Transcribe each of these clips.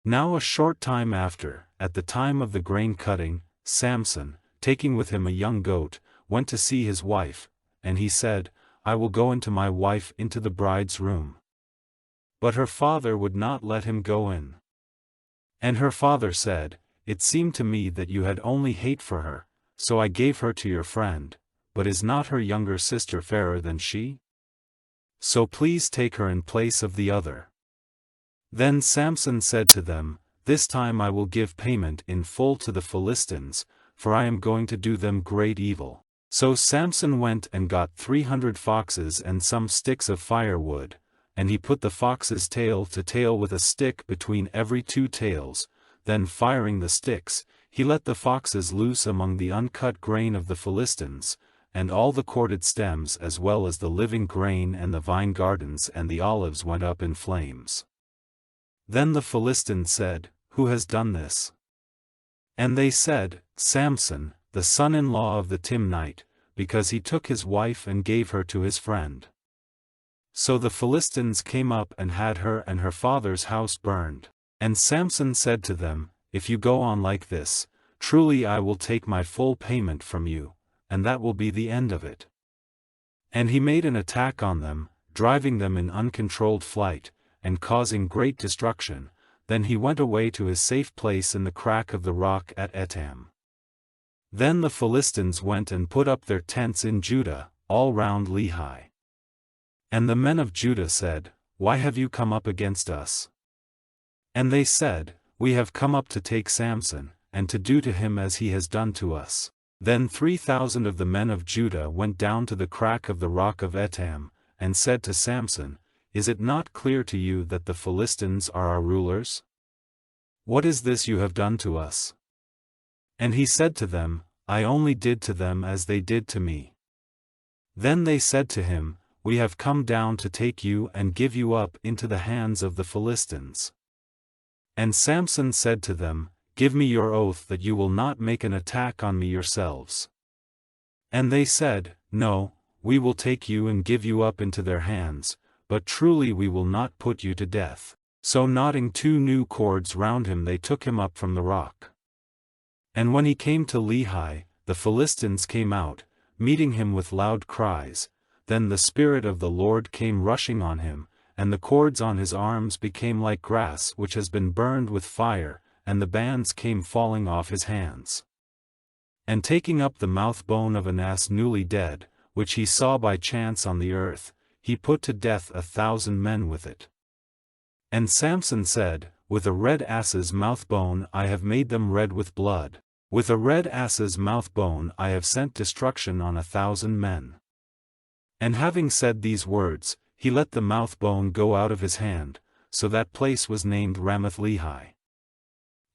Now a short time after, at the time of the grain cutting, Samson, taking with him a young goat, went to see his wife, and he said, I will go into my wife into the bride's room. But her father would not let him go in. And her father said, It seemed to me that you had only hate for her, so I gave her to your friend, but is not her younger sister fairer than she? So please take her in place of the other. Then Samson said to them, This time I will give payment in full to the Philistines, for I am going to do them great evil. So Samson went and got 300 foxes and some sticks of firewood, and he put the fox's tail to tail with a stick between every 2 tails, then firing the sticks, he let the foxes loose among the uncut grain of the Philistines, and all the corded stems as well as the living grain and the vine gardens and the olives went up in flames. Then the Philistines said, Who has done this? And they said, Samson, the son-in-law of the Timnite, because he took his wife and gave her to his friend. So the Philistines came up and had her and her father's house burned. And Samson said to them, If you go on like this, truly I will take my full payment from you, and that will be the end of it. And he made an attack on them, driving them in uncontrolled flight, and causing great destruction. Then he went away to his safe place in the crack of the rock at Etam. Then the Philistines went and put up their tents in Judah, all round Lehi. And the men of Judah said, Why have you come up against us? And they said, We have come up to take Samson, and to do to him as he has done to us. Then 3,000 of the men of Judah went down to the crack of the rock of Etam, and said to Samson, Is it not clear to you that the Philistines are our rulers? What is this you have done to us? And he said to them, I only did to them as they did to me. Then they said to him, We have come down to take you and give you up into the hands of the Philistines. And Samson said to them, Give me your oath that you will not make an attack on me yourselves. And they said, No, we will take you and give you up into their hands, but truly we will not put you to death. So knotting 2 new cords round him they took him up from the rock. And when he came to Lehi, the Philistines came out, meeting him with loud cries. Then the Spirit of the Lord came rushing on him, and the cords on his arms became like grass which has been burned with fire, and the bands came falling off his hands. And taking up the mouth-bone of an ass newly dead, which he saw by chance on the earth, he put to death 1,000 men with it. And Samson said, With a red ass's mouth-bone I have made them red with blood. With a red ass's mouth-bone I have sent destruction on 1,000 men. And having said these words, he let the mouth-bone go out of his hand, so that place was named Ramath-Lehi.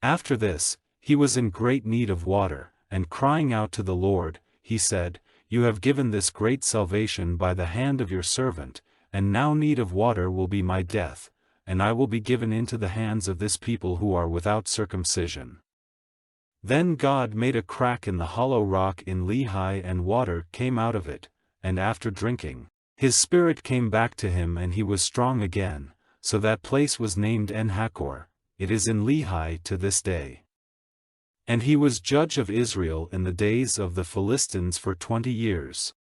After this, he was in great need of water, and crying out to the Lord, he said, You have given this great salvation by the hand of your servant, and now need of water will be my death, and I will be given into the hands of this people who are without circumcision. Then God made a crack in the hollow rock in Lehi, and water came out of it, and after drinking, his spirit came back to him and he was strong again, so that place was named En-Hakkore. It is in Lehi to this day. And he was judge of Israel in the days of the Philistines for 20 years.